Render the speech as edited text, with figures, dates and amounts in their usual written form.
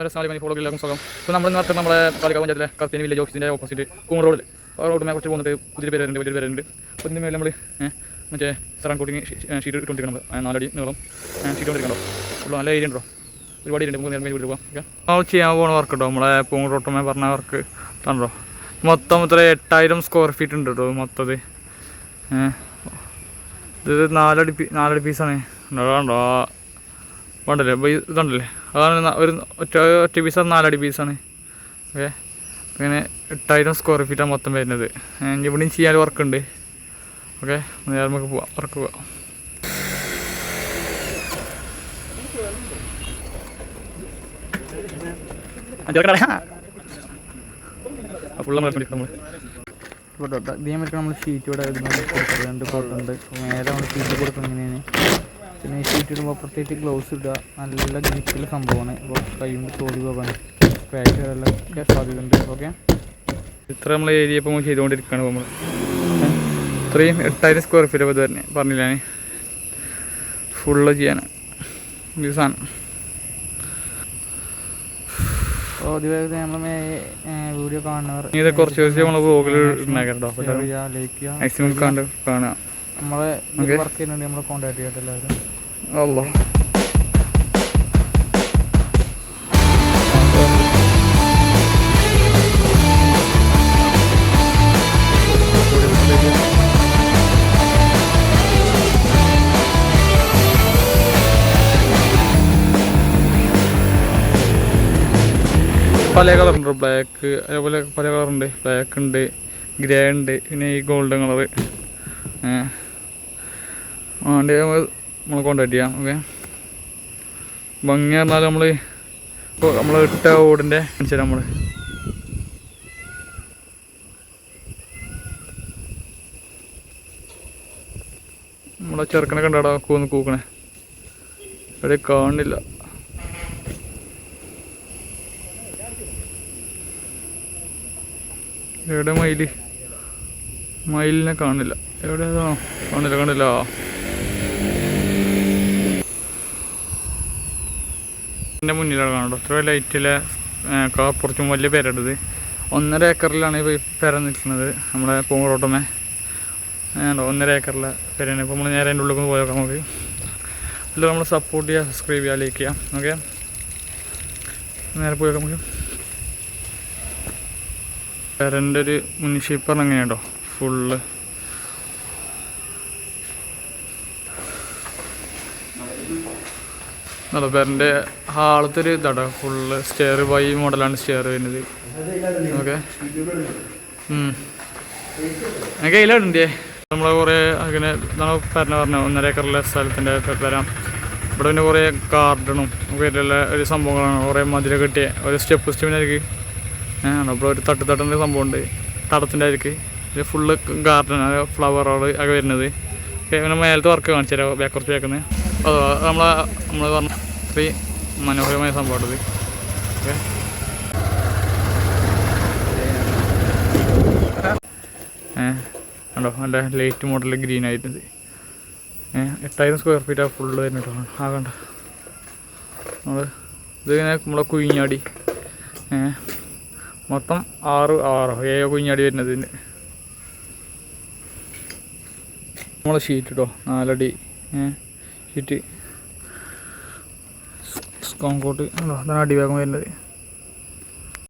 Follow എല്ലാവർക്കും സ്വാഗതം. ഇപ്പോൾ നമ്മൾ നടത്തുന്ന നമ്മുടെ പാലക്കാട് പഞ്ചായത്തിലെ കർത്തേനി വില്ലേജ് ഓഫീസിൻ്റെ ഓപ്പോസിറ്റ് കൂൺ റോഡിൽ റോഡിനെ കുറച്ച് പോകുന്നിട്ട് പുതിയ പേരുണ്ട്, വലിയൊരു പേരുണ്ട്. അപ്പോൾ ഇതിൻ്റെ മേലെ നമ്മൾ മറ്റേ സെറാൻ കോട്ടിങ് ഷീറ്റ് ഇട്ടുകൊണ്ടിരിക്കണം. 4 അടി നീളം ഷീറ്റ് കൊണ്ടിരിക്കണോ ഉള്ളൂ. നല്ല ഏരിയ ഉണ്ടോ, ഒരുപാട് ഏരിയ ഉണ്ട്. നമുക്ക് നേരം പോകാം. ഓക്കെ, നമ്മൾ ചെയ്യാൻ പോകുന്ന വർക്ക് കേട്ടോ. നമ്മളെ പൂൺ റോട്ടമ്മ പറഞ്ഞ വർക്ക് കണ്ടോ. മൊത്തം ഇത്ര 8000 സ്ക്വയർ ഫീറ്റ് ഉണ്ട് കേട്ടോ മൊത്തത്തിൽ. ഇത് 4 പീസാണ് കണ്ടോ. വേണ്ടല്ലേ ഇതുണ്ടല്ലേ, അതാണ് ഒരു ഒറ്റ പീസ്, 4 അടി പീസാണ്. ഓക്കെ, അങ്ങനെ 8000 സ്ക്വയർ ഫീറ്റാണ് മൊത്തം വരുന്നത്. ഇവിടെയും ചെയ്യാൻ വർക്കുണ്ട്. ഓക്കെ, നേരെ നമുക്ക് പോവാം, വർക്ക് പോവാം. ഇതേമാതിരി നമ്മൾ ഷീറ്റ് ഇവിടെ 2 കോട്ടുണ്ട്. നേരെ നമ്മൾ ഷീറ്റ് കൊടുക്കുന്നത് ഇങ്ങനെയാണ്. പിന്നെ ഈ ഷീറ്റ് ഇടുമ്പോൾ പ്രത്യേകിച്ച് ഗ്ലൗസ് ഇടുക. നല്ല ഗ്രിപ്പിൽ സംഭവമാണ്. അപ്പോൾ കൈ കൊണ്ട് തോടി പോകാൻ സ്ക്രാച്ച് വരെല്ലാം സാധ്യതയുണ്ട്. ഓക്കെ, ഇത്ര നമ്മൾ ഏരിയ ഇപ്പോൾ ചെയ്തുകൊണ്ടിരിക്കുകയാണ്. നമ്മൾ ഇത്രയും 8000 സ്ക്വയർ ഫീറ്റ് അപ്പോൾ തന്നെ പറഞ്ഞില്ല ഞാൻ ഫുള്ള് ചെയ്യാൻ ഈ സാധനം. നമ്മൾ വീഡിയോ കാണുന്നവർ ഇത് കുറച്ച് ദിവസം നമ്മൾ വ്ലോഗിൽ ഉണ്ടാക്കാറുണ്ടോ, മാക്സിമം കണ്ട് കാണുക. നമ്മളെ വർക്ക് ചെയ്യുന്നുണ്ട്, നമ്മളെ കോൺടാക്ട് ചെയ്യട്ടെ എല്ലാവരും. അല്ലോ പല കളറുണ്ട്, ബ്ലാക്ക് അതേപോലെ പല കളറുണ്ട്. ബ്ലാക്ക് ഉണ്ട്, ഗ്രേ ഉണ്ട്, പിന്നെ ഈ ഗോൾഡൻ കളറ് വേണ്ടി നമ്മൾ കോണ്ടാക്ട് ചെയ്യാം. ഓക്കെ, ഭംഗി പറഞ്ഞാൽ നമ്മൾ ഇട്ട ഓടിൻ്റെ അനുസരിച്ച് നമ്മളെ ചെറുക്കനെ കണ്ടാടാ കൂക്കണേ, ഇവിടെ കാണില്ല. എവിടെ മയിലിനെ കാണില്ല. എവിടെയാണോ കാണില്ല. എൻ്റെ മുന്നിലാണ് കാണുന്നത്. അത്ര ലൈറ്റിലെ കുറച്ചും വലിയ പേരെടുത്ത് 1.5 ഏക്കറിലാണ് ഇപ്പോൾ പെര നിൽക്കുന്നത്. നമ്മുടെ പൂങ്കോട്ടമേ 1.5 ഏക്കറിലെ പെരയാണ്. ഇപ്പോൾ നമ്മൾ നേരെ അതിൻ്റെ ഉള്ളിൽ പോയി നോക്കാം. നമുക്ക് എല്ലാം നമ്മൾ സപ്പോർട്ട് ചെയ്യുക, സബ്സ്ക്രൈബ് ചെയ്യുക, ലൈക്ക് ചെയ്യാം. ഓക്കെ, നേരെ പോയി നോക്കാം. നമുക്ക് പെരൻ്റെ ഒരു മുൻഷീപ്പർ എങ്ങനെയുണ്ടോ ഫുള്ള് പെരൻ്റെ ഹാളത്തെ ഒരു ഇതാട്ടോ ഫുള്ള് സ്റ്റെയർ ബൈ മോഡലാണ് സ്റ്റെയർ വരുന്നത്. ഓക്കെ, എനിക്ക് അതിലുണ്ടേ നമ്മളെ കുറേ അങ്ങനെ നമ്മൾ പറഞ്ഞ 1.5 ഏക്കറിലെ സ്ഥലത്തിൻ്റെ വരാം. ഇവിടെ പിന്നെ കുറേ ഗാർഡനും ഒക്കെ ഒരു സംഭവങ്ങളാണ്. കുറേ മതിൽ കെട്ടിയ ഒരു സ്റ്റെപ്പിനായിരിക്കും. അപ്പോൾ ഒരു തട്ടുന്ന സംഭവമുണ്ട് തടത്തിൻ്റെ ആയിരിക്കും. ഇത് ഫുള്ള് ഗാർഡൻ, ഫ്ലവറുകൾ ഒക്കെ വരുന്നത്. പിന്നെ മേലത്തെ വർക്ക് കാണിച്ചു തരാം, കുറച്ച് വേക്കുന്നത്. അതോ നമ്മൾ പറഞ്ഞ ഇത്രയും മനോഹരമായ സംഭവമാണിത്. ഓക്കെ, കണ്ടോ നല്ല ലൈറ്റ് മോഡൽ ഗ്രീൻ ആയിരുന്നത്. 8000 സ്ക്വയർ ഫീറ്റാണ് ഫുള്ള് വരുന്നുണ്ടോ. കണ്ട ഇതിങ്ങനെ നമ്മളെ കുഴിഞ്ഞാടി മൊത്തം 6 കുഞ്ഞാടി വരുന്നത്. നമ്മളെ ഷീറ്റ് കേട്ടോ 4 അടി ഷീറ്റ് കോൺകോട്ട് അതാണ് അടിഭാഗം വരുന്നത്.